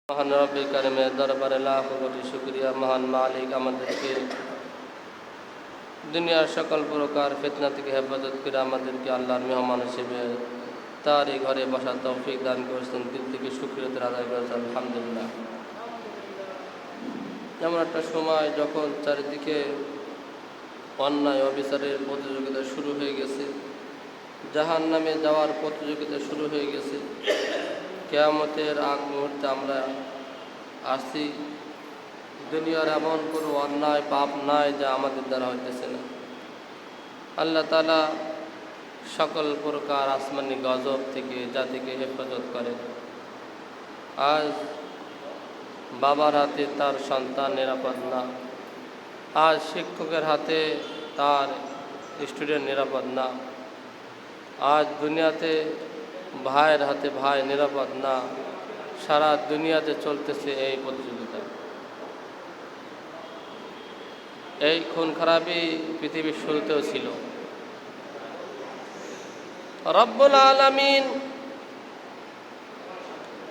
মহান রব্বুল কারীমের দরবারে লাখ কোটি শুকরিয়া। মহান মালিক আমাদেরকে দুনিয়ার সকল প্রকার ফিতনা থেকে হেফাজত করে আমাদেরকে আল্লাহর মেহমান হিসেবে তার এই ঘরে বসার তৌফিক দান করেছেন। দিল থেকে শুকরিয়া আদায় করেছেন আলহামদুলিল্লাহ। এমন একটা সময় যখন চারিদিকে অন্যায় অবিচারের প্রতিযোগিতা শুরু হয়ে গেছে, জাহান্নামে যাওয়ার প্রতিযোগিতা শুরু হয়ে গেছে। কিয়ামতের আগ মুহূর্তে আমরা আসছি। দুনিয়ার এমন কোনো অন্যায় পাপ নাই যা আমাদের দ্বারা হইতেছে না। আল্লাহ তাআলা সকল প্রকার আসমানি গজব থেকে জাতিকে হেফাজত করে। আজ বাবার হাতে তার সন্তান নিরাপদ না, আজ শিক্ষকের হাতে তার স্টুডেন্ট নিরাপদ না, আজ দুনিয়াতে ভাইয়ের হাতে ভাই নিরাপদ না। সারা দুনিয়াতে চলতেছে এই প্রতিযোগিতা। এই খুন খারাপি পৃথিবীর শুরুতেও ছিল। রব্বুল আলামিন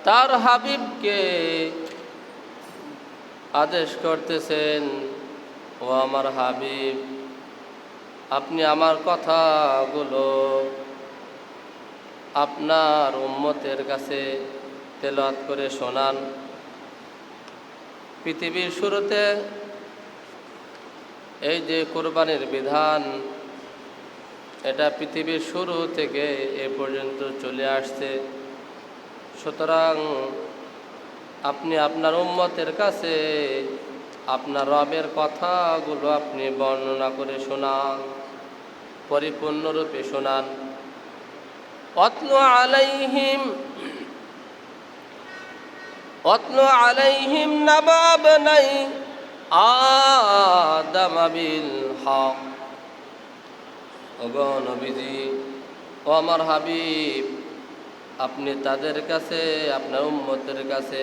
তার হাবিবকে আদেশ করতেছেন, ও আমার হাবিব, আপনি আমার কথাগুলো আপনার উম্মতের কাছে তেলাওয়াত করে শোনান। পৃথিবীর শুরুতে এই যে কোরবানির বিধান, এটা পৃথিবীর শুরু থেকে এ পর্যন্ত চলে আসছে। সুতরাং আপনি আপনার উম্মতের কাছে আপনার রবের কথাগুলো আপনি বর্ণনা করে শোনান, পরিপূর্ণরূপে শোনান। অতলু আলাইহিম নাবা বনাই আদম বিল হক। ওগো নবীজি, ও আমার হাবিব, আপনি তাদের কাছে, আপনার উম্মতের কাছে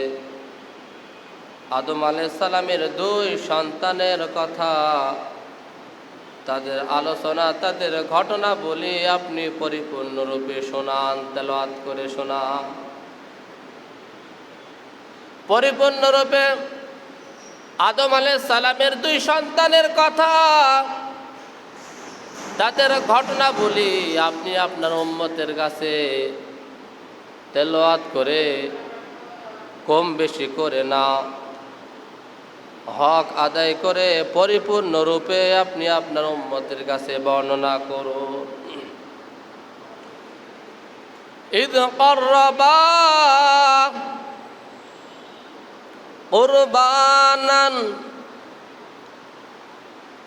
আদম আলাইহিস সালামের দুই সন্তানের কথা, তাদের আলোচনা, তাদের ঘটনা বলে আপনি পরিপূর্ণরূপে শোনান, তেলাওয়াত করে শোনান। পরিপূর্ণরূপে আদম আলাইহিস সালামের দুই সন্তানের কথা, তাদের ঘটনা বলি আপনি আপনার উম্মতের কাছে তেলাওয়াত করে, কম বেশি করে না, হক আদায় করে পরিপূর্ণরূপে আপনি আপনার উম্মতের কাছে বর্ণনা করুন। ইদ ক্বাররাবা কুরবানান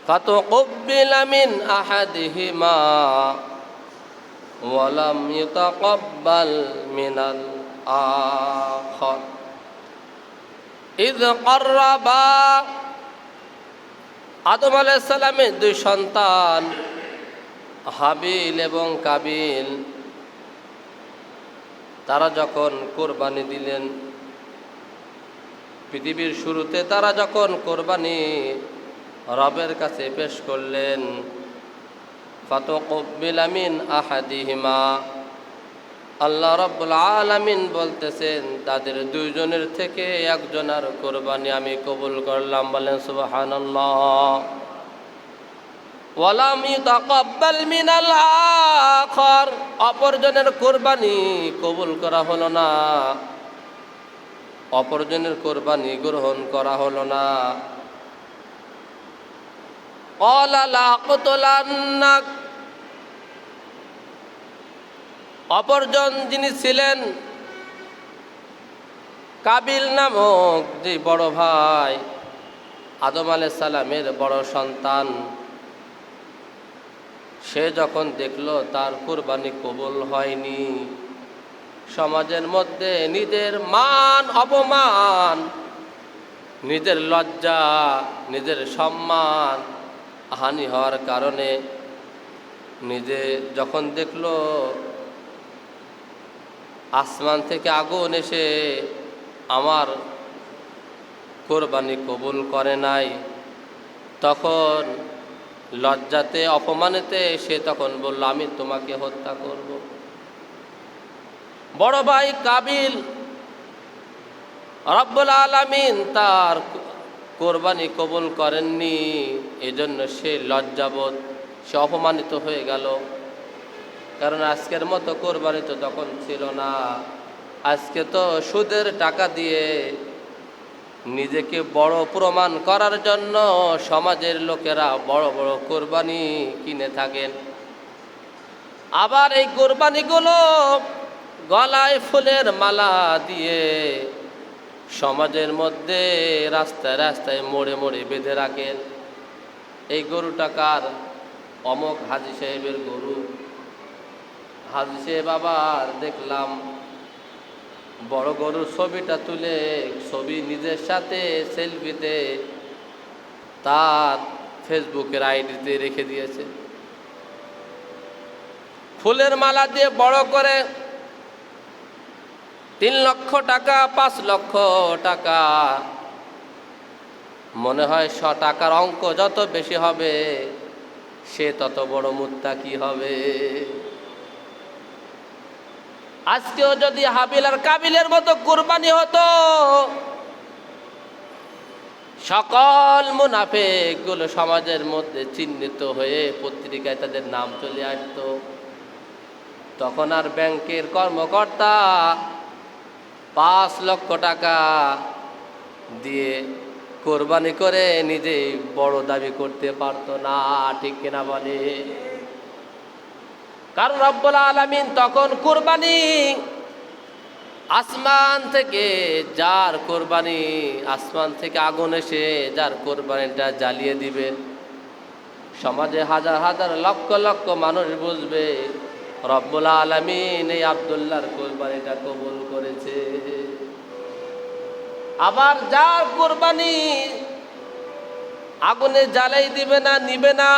ফাতুকব্বিলা মিন আহাদিহিমা ওয়া লাম ইউতাকাব্বাল মিনাল আখার। ইদ ক্বাররাবা, আদম আলাইহিস সালামের দুই সন্তান হাবিল এবং কাবিল, তারা যখন কোরবানি দিলেন, পৃথিবীর শুরুতে তারা যখন কোরবানি রবের কাছে পেশ করলেন, ফাতুকব্বিলা মিন আহাদিহিমা, আল্লাহ রাব্বুল আলামিন বলতেছেন তাদের দুইজনের থেকে একজনের কোরবানি আমি কবুল করলাম। বলেন সুবহানাল্লাহ। ওয়া লাম ইউতাকাব্বাল মিনাল আখার, অপরজনের কোরবানি কবুল করা হলো না, অপরজনের কোরবানি গ্রহণ করা হলো না। ক্বালা লা আকতুলান্নাক, অপরজন যিনি ছিলেন কাবিল নামক যে বড় ভাই, আদম আলাইহিস সালামের বড় সন্তান, সে যখন দেখলো তার কুরবানি কবুল হয়নি, সমাজের মধ্যে নিজের মান অপমান, নিজের লজ্জা, নিজের সম্মান হানি হওয়ার কারণে নিজে যখন দেখলো আসমান থেকে আগুন এসে আমার কোরবানি কবুল করে নাই, তখন লজ্জাতে অপমানেতে সে তখন বলল, আমি তোমাকে হত্যা করব। বড় ভাই কাবিল রব্বুল আলামিন তার কোরবানি কবুল করেননি, এজন্য সে লজ্জাবোধ, সে অপমানিত হয়ে গেল। কারণ আজকের মতো কোরবানি তো তখন ছিল না। আজকে তো সুদের টাকা দিয়ে নিজেকে বড় প্রমাণ করার জন্য সমাজের লোকেরা বড় বড় কোরবানি কিনে থাকেন। আবার এই কোরবানিগুলো গলায় ফুলের মালা দিয়ে সমাজের মধ্যে রাস্তায় রাস্তায় মোড়ে মোড়ে বেঁধে রাখেন। এই গরুটা কার? অমক হাজী সাহেবের গরু। হাজী সাহেব আবার দেখলাম বড় গরুর ছবিটা তুলে ছবি নিজের সাথে সেলফিতে তার ফেসবুকের আইডিতে রেখে দিয়েছে। ফুলের মালা দিয়ে বড় করে 3 লক্ষ টাকা, 5 লক্ষ টাকা। মনে হয় 100 টাকার অঙ্ক যত বেশি হবে সে তত বড় মুত্তাকি হবে। আজকেও যদি হাবিল আর কাবিলের মতো কুরবানি হতো, সকল মুনাফিকগুলো সমাজের মধ্যে চিহ্নিত হয়ে পত্রিকায় তাদের নাম চলে আসতো। তখন আর ব্যাংকের কর্মকর্তা 5 লক্ষ টাকা দিয়ে কোরবানি করে নিজেই বড় দাবি করতে পারতো না। ঠিক কিনা বলে? কারণ রব্বুল আলামিন তখন কোরবানি আসমান থেকে যার কোরবানি, আসমান থেকে আগুন এসে যার কোরবানিটা জ্বালিয়ে দিবেন, সমাজে হাজার হাজার লক্ষ লক্ষ মানুষ বুঝবে রব্বুল আলামিন এই আব্দুল্লাহর কোরবানিটা কবুল করেছে। আবার যার কোরবানি আগুনে জ্বালাই দিবে না, নিবে না,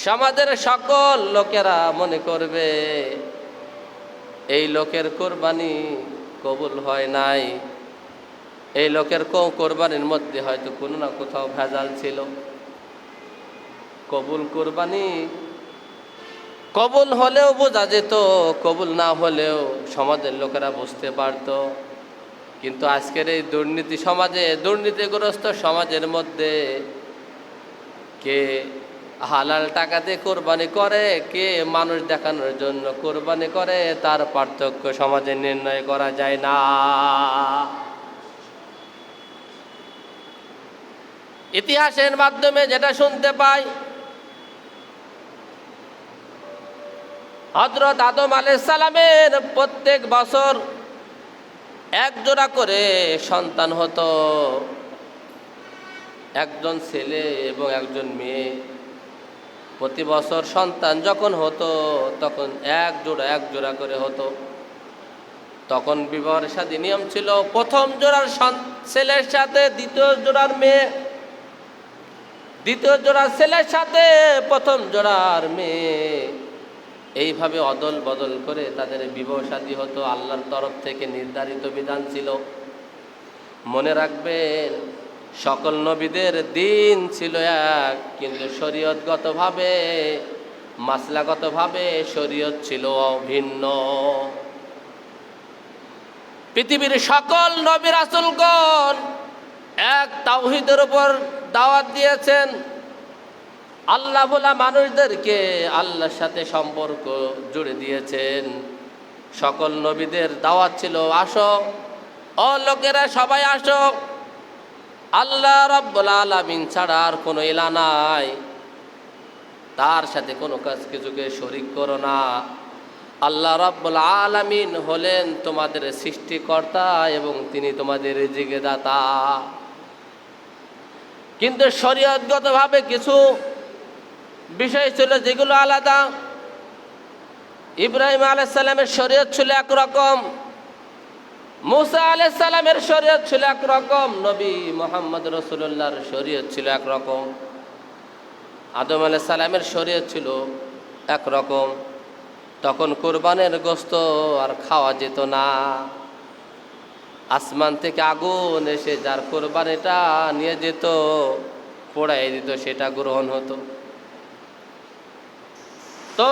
সমাজের সকল লোকেরা মনে করবে এই লোকের কোরবানি কবুল হয় নাই, এই লোকের কোরবানির মধ্যে হয়তো কোনো না কোথাও ভেজাল ছিল। কবুল কোরবানি কবুল হলেও বোঝা যেত, কবুল না হলেও সমাজের লোকেরা বুঝতে পারত। কিন্তু আজকের এই দুর্নীতি সমাজে, দুর্নীতিগ্রস্ত সমাজের মধ্যে কে হালাল টাকাতে কোরবানি করে, কে মানুষ দেখানোর জন্য কোরবানি করে, তার পার্থক্য সমাজে নির্ণয় করা যায় না। ইতিহাসের মাধ্যমে যেটা শুনতে পাই, হযরত আদম আলাইহিস সালামের প্রত্যেক বছর 1 জোড়া করে সন্তান হতো, একজন ছেলে এবং একজন মেয়ে। প্রতি বছর সন্তান যখন হতো তখন 1 জোড়া করে হতো। তখন বিবাহের সাথে নিয়ম ছিল, প্রথম জোড়ার ছেলের সাথে দ্বিতীয় জোড়ার মেয়ে, দ্বিতীয় জোড়ার ছেলের সাথে প্রথম জোড়ার মেয়ে, এইভাবে অদল বদল করে তাদের বিবাহ শাদী হতো। আল্লাহর তরফ থেকে নির্ধারিত বিধান ছিল। মনে রাখবেন, সকল নবীদের দিন ছিল এক, কিন্তু শরীয়তগতভাবে, মাসলাগতভাবে শরীয়ত ছিল ভিন্ন। পৃথিবীর সকল নবী রাসূলগণ এক তাওহীদের উপর দাওয়াত দিয়েছেন। আল্লাহ বলা মানুষদেরকে আল্লাহর সাথে সম্পর্ক জুড়ে দিয়েছেন। সকল নবীদের দাওয়াত ছিল, আসো ও লোকেরা, সবাই আসো, আল্লাহ রাব্বুল আলামিন ছাড়া আর কোনো ইলাহ নাই, তার সাথে কোনো কাজ কিছুকে শরীক করো না। আল্লাহ রাব্বুল আলামিন হলেন তোমাদের সৃষ্টিকর্তা এবং তিনি তোমাদের রিজিকের দাতা। কিন্তু শরীয়তগতভাবে কিছু বিষয় ছিল যেগুলো আলাদা। ইব্রাহিম আলাইহিস সালামের শরীয়ত ছিল একরকম, মুসা আলাইহিস সালামের শরীয়ত ছিল একরকম, নবী মুহাম্মদ রাসূলুল্লাহর শরীয়ত ছিল একরকম, আদম আলাইহিস সালামের শরীয়ত ছিল একরকম। তখন কোরবানের গোশত আর খাওয়া যেত না। আসমান থেকে আগুন এসে যার কোরবানিটা নিয়ে যেত, পোড়াই দিত, সেটা গ্রহণ হতো। তো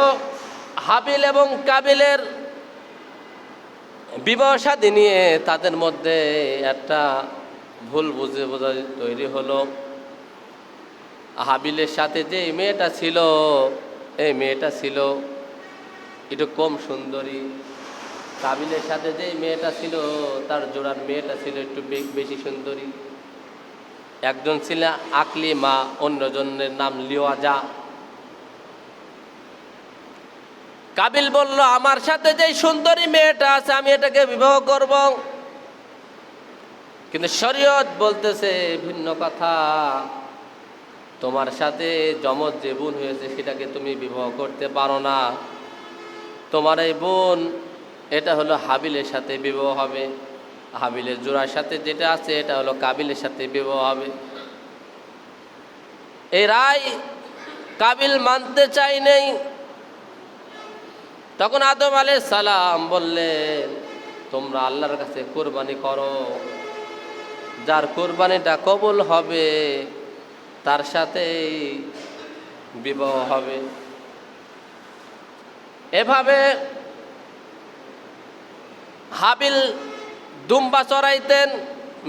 হাবিল এবং কাবিলের বিবাহ শাদী নিয়ে তাদের মধ্যে একটা ভুল বোঝা তৈরি হলো। হাবিলের সাথে যে মেয়েটা ছিল, এই মেয়েটা ছিল একটু কম সুন্দরী। কাবিলের সাথে যে মেয়েটা ছিল, তার জোড়ার মেয়েটা ছিল একটু বেশি সুন্দরী। একজন ছিল আকলিমা, অন্যজনের নাম লিওয়াজা। কাবিল বলল, আমার সাথে যে সুন্দরী মেয়েটা আছে আমি এটাকে বিবাহ করব। কিন্তু শরীয়ত বলতেছে ভিন্ন কথা। তোমার সাথে যমজ যে বোন হয়েছে সেটাকে তুমি বিবাহ করতে পারো না। তোমার এই বোন এটা হলো হাবিলের সাথে বিবাহ হবে, হাবিলের জোড়ার সাথে যেটা আছে এটা হলো কাবিলের সাথে বিবাহ হবে। এই রায় কাবিল মানতে চাই নেই। তখন আদম আলাইহিস সালাম বললেন, তোমরা আল্লাহর কাছে কোরবানি করো, যার কোরবানিটা কবুল হবে তার সাথেই বিবাহ হবে। এভাবে হাবিল দুম্বা চড়াইতেন,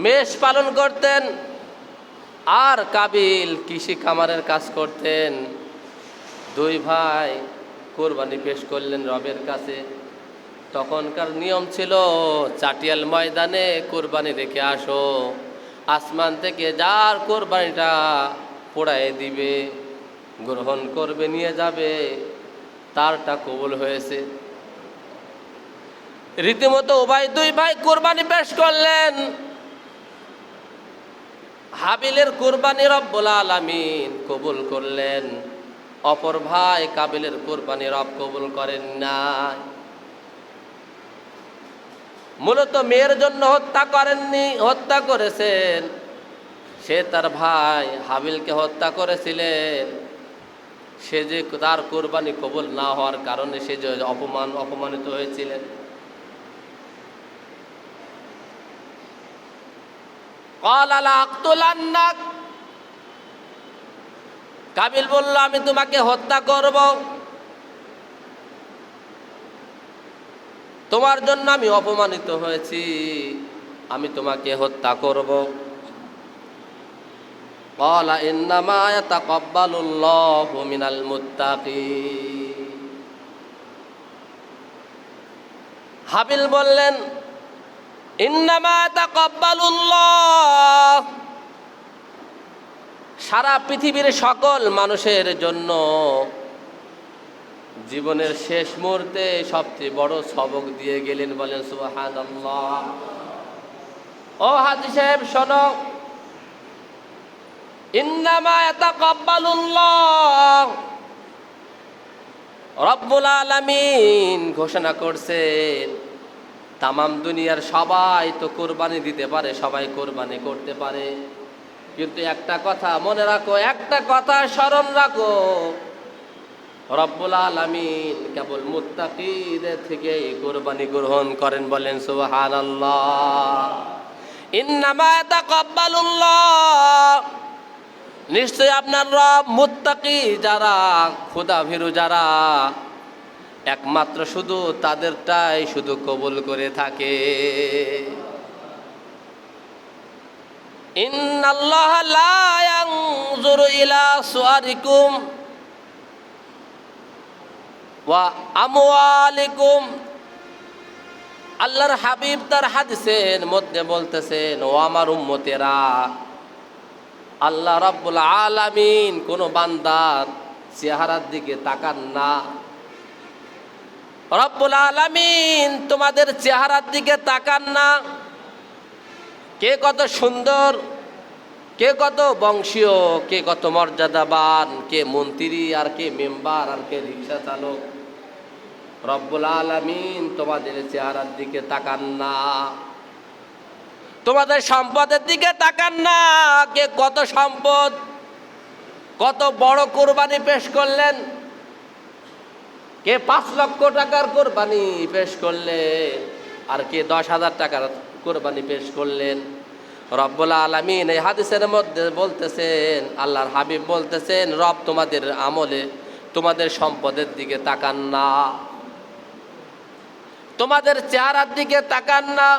মেষ পালন করতেন, আর কাবিল কৃষি খামারের কাজ করতেন। দুই ভাই কোরবানি পেশ করলেন রবের কাছে। তখনকার নিয়ম ছিল, চাটিয়াল ময়দানে কোরবানি রেখে আসো, আসমান থেকে যার কোরবানিটা পোড়ায় দিবে, গ্রহণ করবে, নিয়ে যাবে, তারটা কবুল হয়েছে। রীতিমতো উভয় দুই ভাই কোরবানি পেশ করলেন। হাবিলের কোরবানি রব্বুল আলামিন কবুল করলেন, অপর ভাই কাবিলের কোরবানি রব কবুল করেন না। মূলত মেয়ের জন্য হত্যা করেননি, হত্যা করেছেন সে তার ভাই হাবিলকে হত্যা করেছিলেন। সে যে তার কোরবানি কবুল না হওয়ার কারণে সে যে অপমানিত হয়েছিলেন। কাবিল বলল, আমি তোমাকে হত্যা করব, তোমার জন্য আমি অপমানিত হয়েছি, আমি তোমাকে হত্যা করব। ক্বালা ইন্নামা ইয়াতাকাব্বালুল্লাহু মিনাল মুত্তাকিন। হাবিল বললেন, ইন্নামা ইয়াতাকাব্বালুল্লাহ, সারা পৃথিবীর সকল মানুষের জন্য জীবনের শেষ মুহূর্তে সবচেয়ে বড় সবক দিয়ে গেলেন। বলেন সুবহানাল্লাহ। ও হাজী সাহেব শোনো, ইন্নামা ইয়াতাকাব্বালুল্লাহ, রব্বুল আলামিন ঘোষণা করছেন, তামাম দুনিয়ার সবাই তো কোরবানি দিতে পারে, সবাই কোরবানি করতে পারে, কিন্তু একটা কথা মনে রাখো, একটা কথা স্মরণ রাখো, রব্বুল আলামিন কেবল মুত্তাকিদের থেকে কোরবানি গ্রহণ করেন। বলেন সুবহানাল্লাহ। ইন্নামা ইয়াতাকাব্বালুল্লাহ, নিশ্চয় আপনার রব মুত্তাকি যারা, খোদাভীরু যারা, একমাত্র শুধু তাদেরটাই শুধু কবুল করে থাকে। ইন্নাল্লাহা লা ইয়ানজুরু ইলা সুওয়ারিকুম ওয়া আমওয়ালিকুম। আল্লাহর হাবিব তার হাদিসের মধ্যে বলতেছেন, ও আমার উম্মতেরা, আল্লাহ রাব্বুল আলামিন কোন বান্দার চেহারার দিকে তাকান না। রব্বুল আলামিন তোমাদের চেহারার দিকে তাকান না। কে কত সুন্দর, কে কত বংশীয়, কে কত মর্যাদাবান, কে মন্ত্রী আর কে মেম্বার আর কে রিক্সা চালক, রব্বুল আলামিন তোমাদের চেহারার দিকে তাকান না। তোমাদের সম্পদের দিকে তাকান না, কে কত সম্পদ, কত বড় কোরবানি পেশ করলেন, কে 5 লক্ষ টাকার কোরবানি পেশ করলেন, আর কে 10,000 টাকার কোরবানি পেশ করলেন। রব্বুল আলামিন এই হাদিসের মধ্যে বলতেছেন, আল্লাহর হাবিব বলতেছেন, রব তোমাদের আমলে, তোমাদের সম্পদের দিকে তাকান না। তোমাদের চেহারার দিকে তাকান না।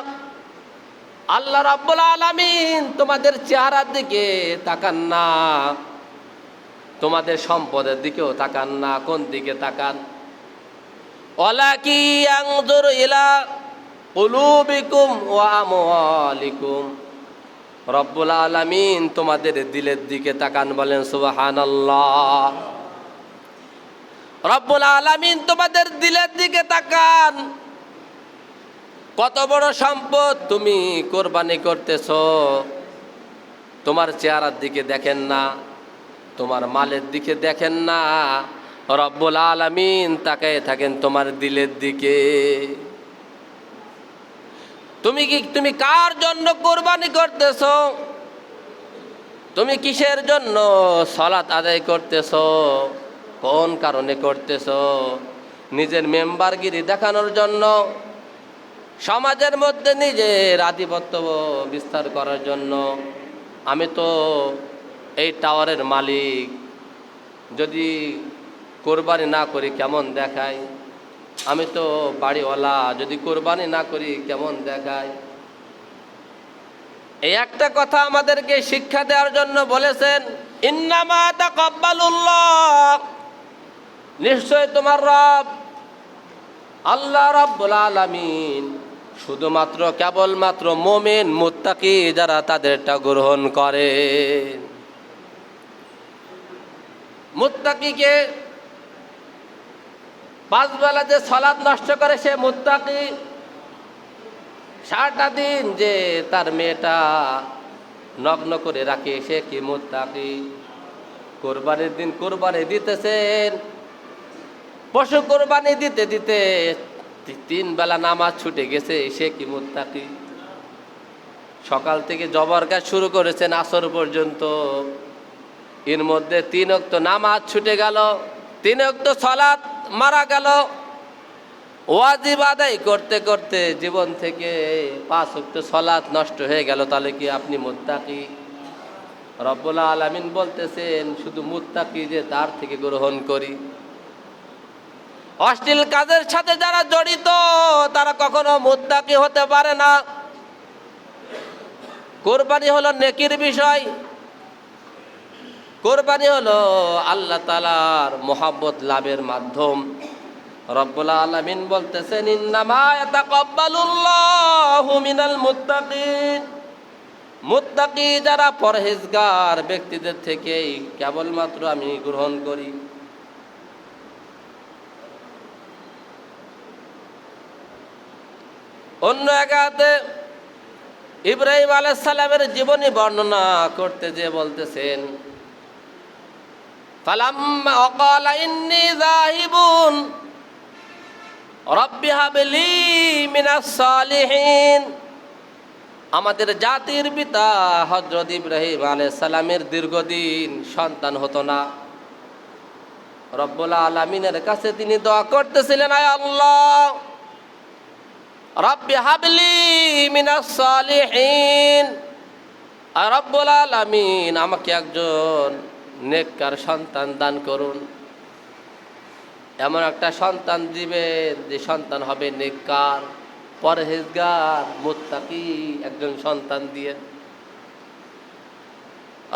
আল্লাহ রাব্বুল আলামিন তোমাদের চেহারার দিকে তাকান না, তোমাদের সম্পদের দিকেও তাকান না। কোন দিকে তাকান? ওয়ালাকি ইয়ানজুরু ইলা কুলুবিকুম ওয়া আমওয়ালিকুম। রব্বুল আলামিন তোমাদের দিলের দিকে তাকান, বলেন সুবহানাল্লাহ। রব্বুল আলামিন তোমাদের দিলের দিকে তাকান। কত বড় সম্পদ তুমি কোরবানি করতেছো, তোমার চেহারার দিকে দেখেন না, তোমার মালের দিকে দেখেন না, রব্বুল আলামিন তাকায় থাকেন তোমার দিলের দিকে। তুমি কার জন্য কোরবানি করতেছো? তুমি কিসের জন্য সালাত আদায় করতেছো? কোন কারণে করতেছো? নিজের মেম্বারগিরি দেখানোর জন্য, সমাজের মধ্যে নিজের আধিপত্য বিস্তার করার জন্য? আমি তো এই টাওয়ারের মালিক, যদি কোরবানি না করি কেমন দেখায়? আমি তো বাড়িওয়ালা, যদি কোরবানি না করি কেমন দেখায়? এই একটা কথা আমাদেরকে শিক্ষা দেওয়ার জন্য বলেছেন, ইন্নামা তাকাব্বালুল্লাহ, নিশ্চয় তোমার রব আল্লাহ রাব্বুল আলামিন শুধুমাত্র কেবলমাত্র মুমিন মুত্তাকি যারা তাদেরটা গ্রহণ করে। মুত্তাকিকে, পাঁচ বেলা যে সালাত নষ্ট করে সে মুত্তাকি। সারাটা দিন যে তার মেয়েটা নগ্ন করে রাখে সে কি মুত্তাকি? কোরবানির দিন কোরবানি দিতেছেন, পশু কোরবানি দিতে দিতে 3 বেলা নামাজ ছুটে গেছে, সে কি মুত্তাকি? সকাল থেকে জবর কাজ শুরু করেছেন আসর পর্যন্ত, এর মধ্যে 3 ওয়াক্ত নামাজ ছুটে গেল, 3 ওয়াক্ত সালাত মারা গেল। ওয়াজিব আদায় করতে করতে জীবন থেকে 5 ওয়াক্ত সালাত নষ্ট হয়ে গেল, তাহলে কি আপনি মুত্তাকি? রব্বুল আলামিন বলতেছেন শুধু মুত্তাকি যে তার থেকে গ্রহণ করি। অশ্লীল কাজের সাথে যারা জড়িত তারা কখনো মুত্তাকি হতে পারে না। কোরবানি হলো নেকির বিষয়, কোরবানি হলো আল্লাহ তাআলার মহব্বত লাভের মাধ্যম। রব্বুল আলামিন বলতেছেন, ইন্নামা ইয়াতাকাব্বালুল্লাহু মিনাল মুত্তাকিন, মুত্তাকি যারা পরহেজগার ব্যক্তিদের থেকেই কেবলমাত্র আমি গ্রহণ করি। অন্য একাতে ইব্রাহিম আলাইহিস সালামের জীবনী বর্ণনা করতে যে বলতেছেন, ফালাম্মা ক্বালা ইন্নী যাহিবুন রাব্বি হাবলি মিনাস সালিহিন। আমাদের জাতির পিতা হযরত ইব্রাহিম আলাইহিস সালামের দীর্ঘদিন সন্তান হতো না। রব্বুল আলামিনের কাছে তিনি দোয়া করতেছিলেন, আয় আল্লাহ, রাব্বি হাবলি মিনাস সালিহিন, আর রব্বুল আলামিন আমাকে একজন নেককার সন্তান দান করুন। এমন একটা সন্তান দিবেন যে সন্তান হবে নেককার, পরহেজগার, মুত্তাকি একজন সন্তান দিয়ে।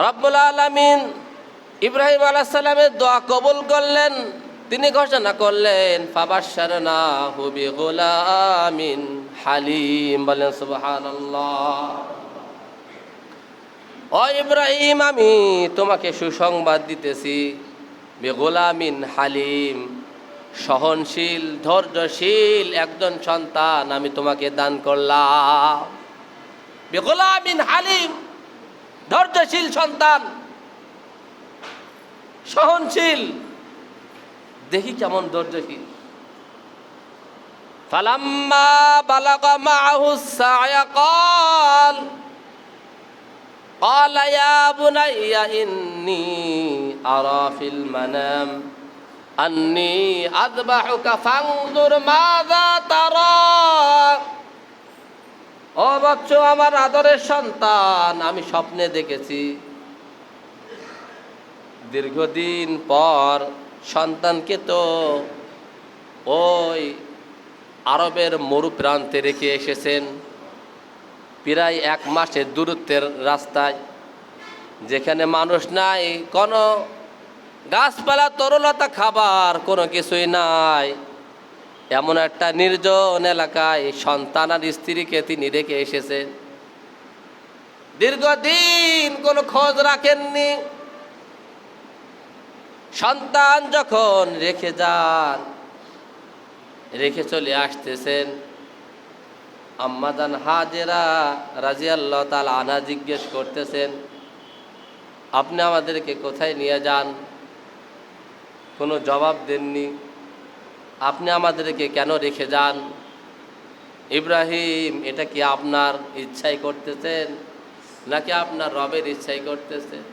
রব্বুল আলামিন ইব্রাহিম আলাইহিস সালামের দোয়া কবুল করলেন। তিনি ঘোষণা করলেন, ফাবাশশারনাহু বিগুলামিন হালিম, বলেন সুবহানাল্লাহ। ও ইব্রাহিম, আমি তোমাকে সুসংবাদ দিতেছি, বিগুলামিন হালিম, সহনশীল ধৈর্যশীল একজন সন্তান আমি তোমাকে দান করলাম। বিগুলামিন হালিম, ধৈর্যশীল সন্তান, সহনশীল। দেখি কেমন ধৈর্যশীল। ফালাম্মা বালাগা মাআহু সা'য়া ক্বালা ইয়া বুনাইয়া ইন্নী আরা ফিল মানাম আন্নী আযবাহুকা ফানজুর মাযা তারা। ও বৎস, আমার আদরের সন্তান, আমি স্বপ্নে দেখেছি। দীর্ঘদিন পর সন্তানকে তো ওই আরবের মরুপ্রান্তে রেখে এসেছেন, প্রায় 1 মাসের দূরত্বের রাস্তায়, যেখানে মানুষ নাই, কোনো গাছপালা তরুলতা খাবার কোনো কিছুই নাই, এমন একটা নির্জন এলাকায় সন্তান আর স্ত্রীকে তিনি রেখে এসেছেন। দীর্ঘদিন কোনো খোঁজ রাখেননি। সন্তান যখন রেখে যান, রেখে চলে আসতেছেন, আম্মাজান হাজেরা রাদিয়াল্লাহু তাআলা আনহা জিজ্ঞেস করতেছেন, আপনি আমাদেরকে কোথায় নিয়ে যান? কোনো জবাব দেননি। আপনি আমাদেরকে কেন রেখে যান? ইব্রাহিম, এটা কি আপনার ইচ্ছাই করতেছেন নাকি আপনার রবের ইচ্ছাই করতেছেন?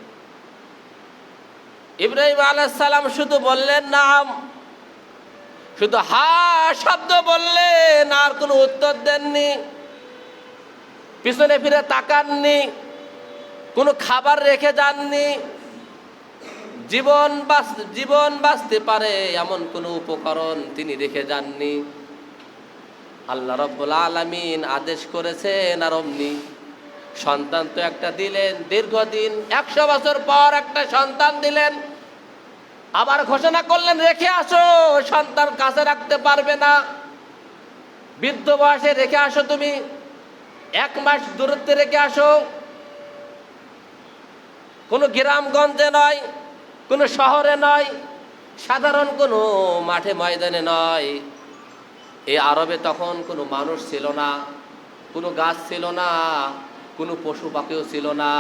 ইব্রাহিম আলাইহিস সালাম শুধু বললেন নাম, শুধু হা শব্দ বললেন, আর কোনো উত্তর দেননি, পিছনে ফিরে তাকাননি, কোনো খাবার রেখে যাননি। জীবন বাঁচতে পারে এমন কোনো উপকরণ তিনি রেখে যাননি। আল্লাহ রাব্বুল আলামিন আদেশ করেছেন, আর অমনি সন্তান তো একটা দিলেন। দীর্ঘদিন 100 বছর পর একটা সন্তান দিলেন, আবার ঘোষণা করলেন রেখে আসো। সন্তান কাছে রাখতে পারবে না, বৃদ্ধ বয়সে রেখে আসো, তুমি 1 মাস দূরত্বে রেখে আসো। কোনো গ্রামগঞ্জে নয়, কোনো শহরে নয়, সাধারণ কোনো মাঠে ময়দানে নয়। এই আরবে তখন কোনো মানুষ ছিল না, কোনো গাছ ছিল না, কোনো পশু পাখিও ছিল না।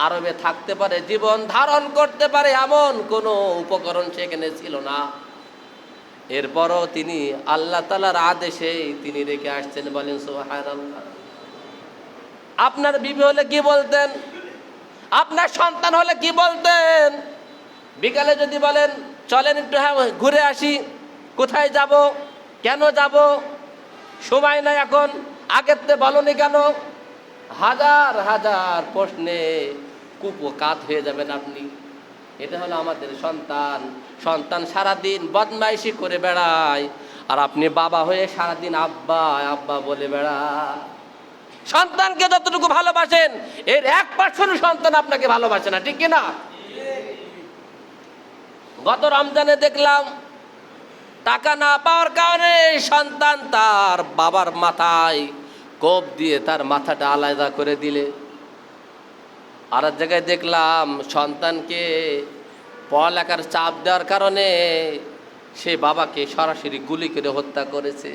আরবে থাকতে পারে, জীবন ধারণ করতে পারে এমন কোনো উপকরণ সেখানে ছিল না। এরপরও তিনি আল্লাহ তাআলার আদেশে তিনি রেখে আসছেন। বলেন সুবহানাল্লাহ। আপনার বিবি হলে কি বলতেন? আপনার সন্তান হলে কি বলতেন? বিকালে যদি বলেন চলেন একটু ঘুরে আসি, কোথায় যাব, কেন যাব, সময় নাই এখন, আগের তে বলনি কেন? হাজার হাজার প্রশ্নে কুপকাত হয়ে যাবেন আপনি। এটা হলো আমাদের সন্তান। সন্তান সারাদিন বদমাইশি করে বেড়ায়, আর আপনি বাবা হয়ে সারাদিন আব্বা আব্বা বলে বেড়ায়। সন্তানকে যতটুকু ভালোবাসেন, এর 1% সন্তান আপনাকে ভালোবাসে না, ঠিক কিনা? গত রমজানে দেখলাম, টাকা না পাওয়ার কারণে সন্তান তার বাবার মাথায় কোপ দিয়ে তার মাথাটা আলাদা করে দিলে। আর এক জায়গায় দেখলাম সন্তানকে পড়ালেখার চাপ দেওয়ার কারণে সে বাবাকে সরাসরি গুলি করে হত্যা করেছে।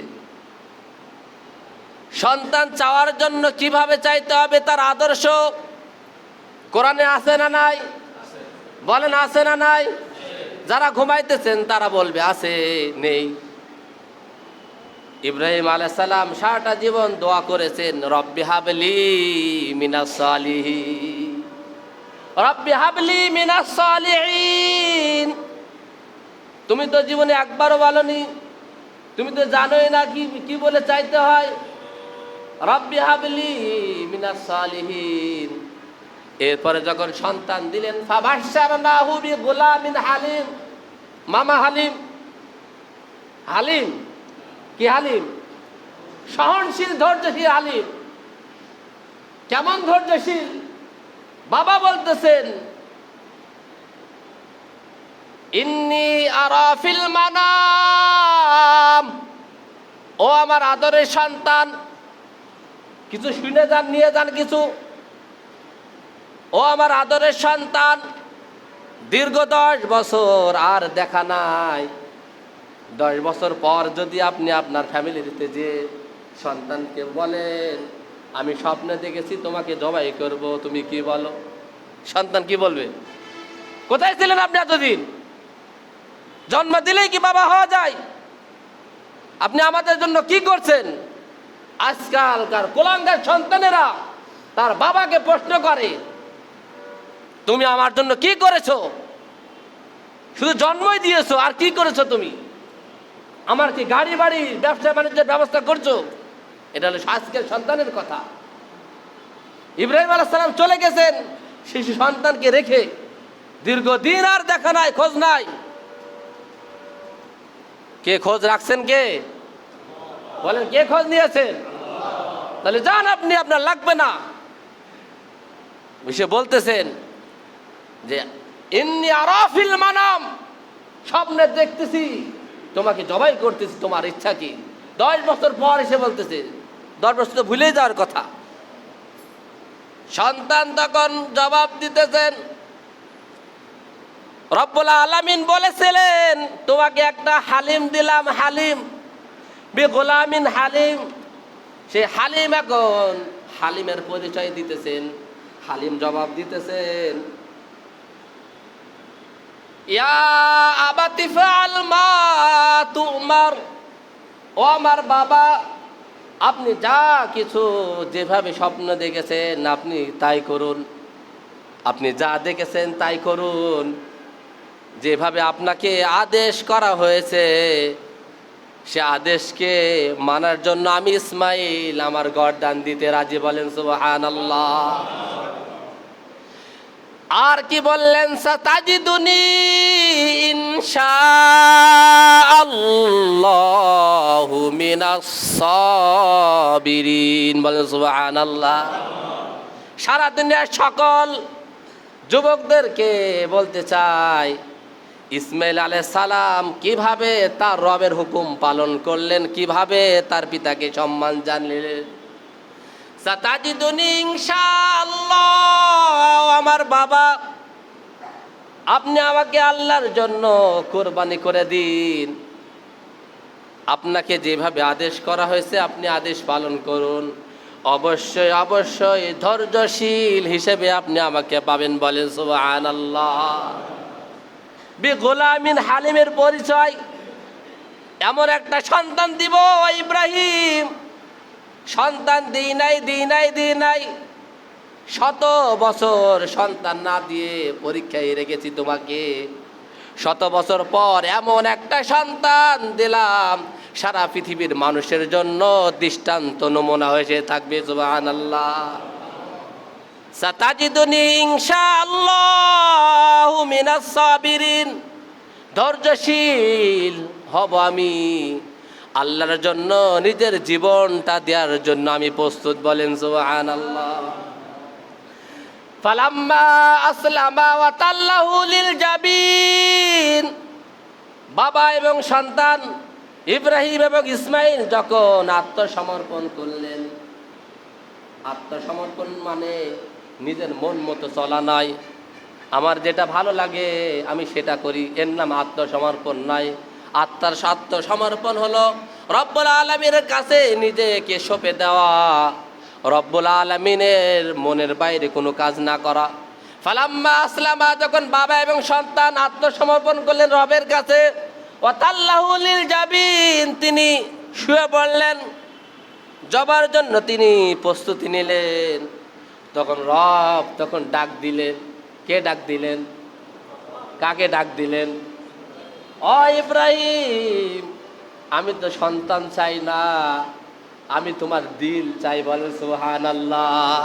সন্তান চাওয়ার জন্য কিভাবে চাইতে হবে তার আদর্শ কোরআনে আছে না নাই? বলেন আছে না নাই? যারা ঘুমাইতেছেন তারা বলবে আছে, নেই। ইব্রাহিম আলাইহিস সালাম সারাটা জীবন দোয়া করেছেন, রব্বি হাবলি মিনাস সালিহিন, রব্বি হাবলি মিনাস সালিহিন। তুমি তো জীবনে একবারও বলনি, তুমি তো জানোই না কি বলে চাইতে হয়, রব্বি হাবলি মিনাস সালিহিন। এরপরে যখন সন্তান দিলেন, ফাবাশশারনাহু বিগুলামিন হালিম। মামা হালিম, হালিম কি হালিম? সহনশীল, ধৈর্যশীল হালিম। কেমন ধৈর্যশীল? বাবা বলতেছেন, ইন্নী আরা ফিল মানাম। ও আমার আদরের সন্তান, কিছু শুনে যান, নিয়ে যান কিছু। ও আমার আদরের সন্তান, দীর্ঘ 10 বছর আর দেখা নাই। 10 বছর পর যদি আপনি আপনার ফ্যামিলিতে যে সন্তানকে বলেন আমি স্বপ্নে দেখেছি তোমাকে জবাই করব, তুমি কি বলো? সন্তান কি বলবে? কোথায় ছিলেন আপনি এতদিন? জন্ম দিলেই কি বাবা হওয়া যায়? আপনি আমাদের জন্য কি করছেন? আজকালকার কুলাঙ্গার সন্তানেরা তার বাবাকে প্রশ্ন করে, তুমি আমার জন্য কি করেছো? শুধু জন্মই দিয়েছো, আর কি করেছো তুমি? আমার কি গাড়ি বাড়ি ব্যবসা বাণিজ্যের ব্যবস্থা করছো? এটা হলো আজকের সন্তানের কথা। ইব্রাহিম আলাইহিস সালাম চলে গেছেন শিশু সন্তানকে রেখে, দীর্ঘদিন আর দেখা নাই, খোঁজ নাই। কে খোঁজ রাখছেন? কে? বলেন কে খোঁজ নিয়েছেন? তাহলে যান আপনি, আপনার লাগবে না। সে বলতেছেন যে ইন্নী আরাফিল মানাম, স্বপ্নে দেখতেছি তোমাকে জবাই করতেছি, তোমার ইচ্ছা কি? 10 বছর পর এসে বলতেছে, 10 বছর তো ভুলে যাওয়ার কথা। সন্তান তখন জবাব দিতেছেন, রব্বুল আলামিন বলেছিলেন তোমাকে একটা হালিম দিলাম, হালিম বি গোলামিন হালিম। সে হালিম এখন হালিমের পরিচয় দিতেছেন। হালিম জবাব দিতেছেন, ইয়া আবাতি ফাআল মা তুমার, ও আমার বাবা, আপনি যা কিছু যেভাবে স্বপ্ন দেখেছেন আপনি তাই করুন। আপনি যা দেখেছেন তাই করুন, যেভাবে আপনাকে আদেশ করা হয়েছে সে আদেশকে মানার জন্য আমি ইসমাইল আমার গর্দান দিতে রাজি। বলেন সুবহানাল্লাহ। আর কি বললেন, সাতাজিদুনি ইনশাআল্লাহু মিনাস সাবিরিন। বলেন সুবহানাল্লাহ। সারা দুনিয়ার সকল যুবকদেরকে বলতে চাই, ইসমাইল আলাইহিস সালাম কিভাবে তার রবের হুকুম পালন করলেন, কিভাবে তার পিতাকে সম্মান জানালেন। সাতাজিদুনি ইনশাআল্লাহ, আমার বাবা আপনি আমাকে আল্লাহর জন্য কুরবানি করে দিন। আপনাকে যেভাবে আদেশ করা হয়েছে আপনি আদেশ পালন করুন। অবশ্যই অবশ্যই ধৈর্যশীল হিসেবে আপনি আমাকে পাবেন। বলেন সুবহানাল্লাহ। বি গোলামিন হালিমের পরিচয়, এমন একটা সন্তান দিব ইব্রাহিম, সন্তান দিই নাই, 100 বছর সন্তান না দিয়ে পরীক্ষায় রেখেছি তোমাকে। 100 বছর পর এমন একটা সন্তান দিলাম সারা পৃথিবীর মানুষের জন্য দৃষ্টান্ত নমুনা হয়ে থাকবে। সুবহানাল্লাহ। সাতাজিদুনি ইনশাআল্লাহু মিনাস সাবিরিন, ধৈর্যশীল হব আমি, আল্লাহর জন্য নিজের জীবনটা দেওয়ার জন্য আমি প্রস্তুত। বলেন সুবহানাল্লাহ। ফালাম্মা আসলামা ওয়া তাল্লাহু লিল জাবিন, বাবা এবং সন্তান ইব্রাহিম এবং ইসমাইল যখন আত্মসমর্পণ করলেন, আত্মসমর্পণ মানে নিজের মন মতো চলা নয়, আমার যেটা ভালো লাগে আমি সেটা করি, এর নাম আত্মসমর্পণ নয়। আত্মার আত্মসমর্পণ হলো রব্বুল আলামিনের কাছে নিজেকে সঁপে দেওয়া, রব্বুল আলামিনের মনের বাইরে কোনো কাজ না করা। ফালাম্মা আসলামা, যখন বাবা এবং সন্তান আত্মসমর্পণ করলেন রবের কাছে, ওয়া তাল্লাহু লিল জাবিন, তিনি শুয়ে পড়লেন, জবার জন্য তিনি প্রস্তুতি নিলেন। তখন রব তখন ডাক দিলেন। কে ডাক দিলেন? কাকে ডাক দিলেন? ও ইব্রাহিম, আমি তো সন্তান চাই না, আমি তোমার দিল চাই। বলেন সুবহানাল্লাহ।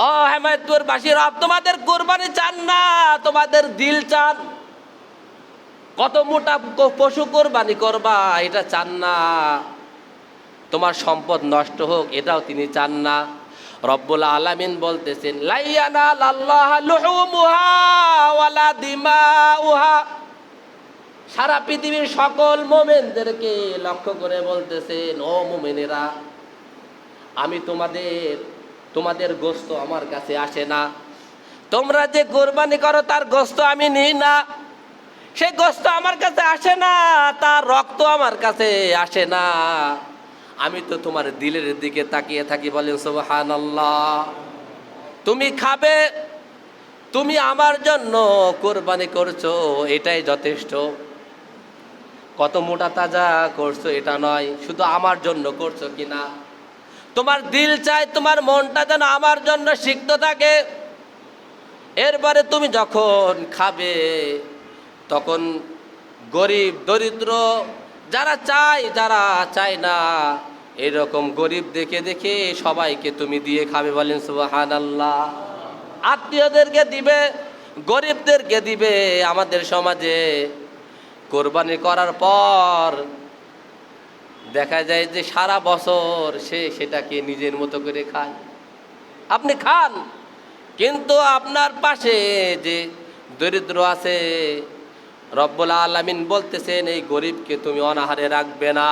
ও হেমায়তপুরবাসী, রব তোমাদের কুরবানি চান না, তোমাদের দিল চান। কত মোটা পশু কুরবানি করবা এটা চান না, তোমার সম্পদ নষ্ট হোক এটাও তিনি চান না। রব্বুল আলামিন বলতেছেন, লা ইয়ানালাল্লাহু লুহুমুহা ওয়ালা দিমাউহা। সারা পৃথিবীর সকল মুমিনদেরকে লক্ষ্য করে বলতেছেন, ও মুমিনেরা, আমি তোমাদের গোশত আমার কাছে আসে না। তোমরা যে কুরবানি করো তার গোশত আমি নিই না, সেই গোশত আমার কাছে আসে না, তার রক্ত আমার কাছে আসে না। আমি তো তোমার দিলের দিকে তাকিয়ে থাকি। বলেন সুবহানাল্লাহ। তুমি খাবে, তুমি আমার জন্য কুরবানি করছো, এটাই যথেষ্ট। কত মোটা তাজা করছো এটা নয়, শুধু আমার জন্য করছো কিনা। তোমার দিল চাই, তোমার মনটা যেন আমার জন্য সিক্ত থাকে। এরপরে তুমি যখন খাবে তখন গরিব দরিদ্র যারা চায় না এরকম গরিব দেখে দেখে সবাইকে তুমি দিয়ে খাবে। বলেন সুবহানাল্লাহ। আত্মীয়দেরকে দিবে, গরিবদেরকে দিবে। আমাদের সমাজে কোরবানি করার পর দেখা যায় যে সারা বছর সে সেটাকে নিজের মতো করে খায়। আপনি খান, কিন্তু আপনার পাশে যে দরিদ্র আছে, রব্বুল আলামিন বলতেছেন এই গরিবকে তুমি অনাহারে রাখবে না।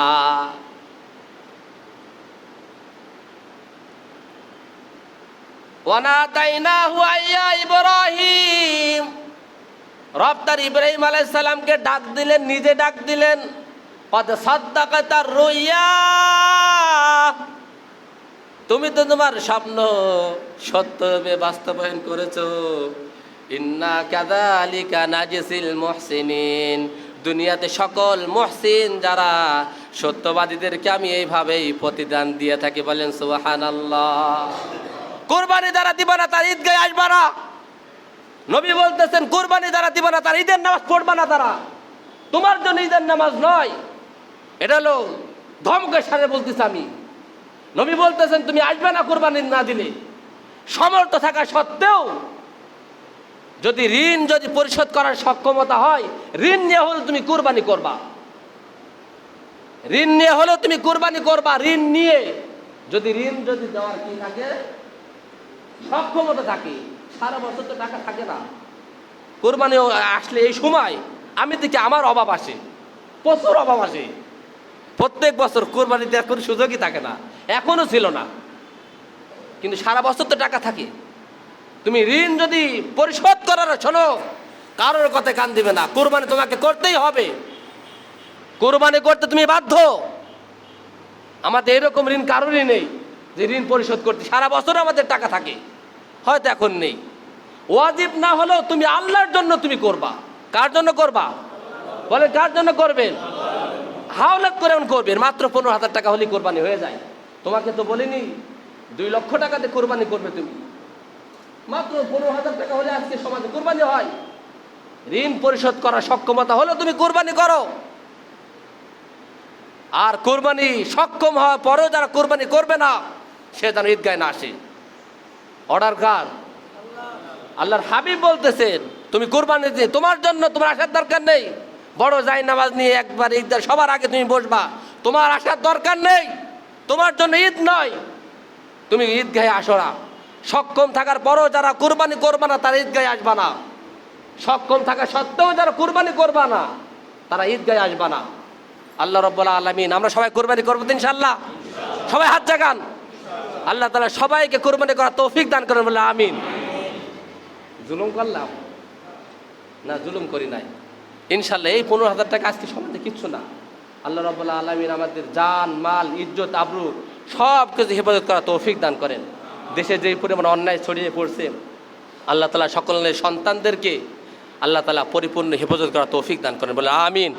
ওয়ানাদাইনাহু আইয়া ইব্রাহিম, রব তার ইব্রাহিম আলাইহিস সালামকে ডাক দিলেন, নিজে ডাক দিলেন। কদ সাদ্দাকাতার রুইয়া, তুমি তো তোমার স্বপ্ন সত্যভাবে বাস্তবায়ন করেছো। ইন্না কাযালিকা নাজিসিল মুহসিনিন, দুনিয়াতে সকল মুহসিন যারা সত্যবাদীদেরকে আমি এইভাবেই প্রতিদান দিয়ে থাকি। বলেন সুবহানাল্লাহ। কুরবানি দ্বারা দিবা না তার ঈদগাহে আসবা না। নবী বলতেছেন কুরবানি দ্বারা দিবা না তার ঈদের নামাজ পড়বা না। তারা তোমার জন্য ঈদের নামাজ নয়। এটা হলো ধমকের সাথে বলতেছি আমি। নবী বলতেছেন তুমি আসবে না কুরবানি না দিলে। সমর্থ থাকা সত্ত্বেও যদি ঋণ যদি পরিশোধ করার সক্ষমতা হয়, ঋণ নিয়ে হলে তুমি কুরবানি করবা। ঋণ নিয়ে হলেও তুমি কুরবানি করবা। ঋণ নিয়ে যদি দেওয়ার কি থাকে, সক্ষমতা থাকে, সারা বছর তো টাকা থাকে না। কোরবানি আসলে এই সময় আমি দেখি আমার অভাব আসে, প্রচুর অভাব আসে। প্রত্যেক বছর কোরবানি দেওয়ার কোনো সুযোগই থাকে না, এখনো ছিল না, কিন্তু সারা বছর তো টাকা থাকে। তুমি ঋণ যদি পরিশোধ করার, শোনো, কারোর কথায় কান দিবে না। কোরবানি তোমাকে করতেই হবে। কোরবানি করতে তুমি বাধ্য। আমাদের এরকম ঋণ কারোরই নেই যে ঋণ পরিশোধ করতে সারা বছর আমাদের টাকা থাকে, হয়তো এখন নেই। ওয়াজিব না হলেও তুমি আল্লাহর জন্য তুমি করবা। কার জন্য করবা? বলে কার জন্য করবেন? হাওলাত করে করবেন। মাত্র 15,000 টাকা হলেই কোরবানি হয়ে যায়। তোমাকে তো বলিনি 2 লক্ষ টাকাতে কোরবানি করবে তুমি। মাত্র 15,000 টাকা হলে আজকে সমাজে কোরবানি হয়। ঋণ পরিশোধ করার সক্ষমতা হলে তুমি কোরবানি করো। আর কোরবানি সক্ষম হওয়ার পরেও যারা কোরবানি করবে না, সে যেন ঈদগাহে না আসে। অর্ডার কার? আল্লাহর হাবিব বলতেছেন তুমি কোরবানি দিয়ে তোমার জন্য তোমার আসার দরকার নেই। বড় যাই নামাজ নিয়ে একবার ঈদগাহ সবার আগে তুমি বসবা, তোমার আসার দরকার নেই। তোমার জন্য ঈদ নয়, তুমি ঈদগাহে আসো না। সক্ষম থাকার পরও যারা কোরবানি করবা না তারা ঈদগাহে আসবা না। সক্ষম থাকা সত্ত্বেও যারা কোরবানি করবা না তারা ঈদগাহে আসবা না। আল্লাহ রাব্বুল আলামিন, আমরা সবাই কোরবানি করবো তো ইনশাআল্লাহ। সবাই হাত জাগান। আল্লাহ তাআলা সবাইকে কোরবানি করার তৌফিক দান করেন, বলে আমিন। জুলুম করলাম না? জুলুম করি নাই ইনশাআল্লাহ। এই 15,000 টাকা আজকে সমাজে কিচ্ছু না। আল্লাহ রাব্বুল আলামিন আমাদের জান, মাল, ইজ্জত, আবরু সব কিছু হেফাজত করার তৌফিক দান করেন। দেশে যে পরিমাণ অন্যায় ছড়িয়ে পড়ছে, আল্লাহ তাআলা সকলের সন্তানদেরকে আল্লাহ তাআলা পরিপূর্ণ হেফাজত করার তৌফিক দান করেন, বলে আমিন।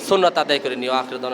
সুন্নাত আদায় করে নিও। আখির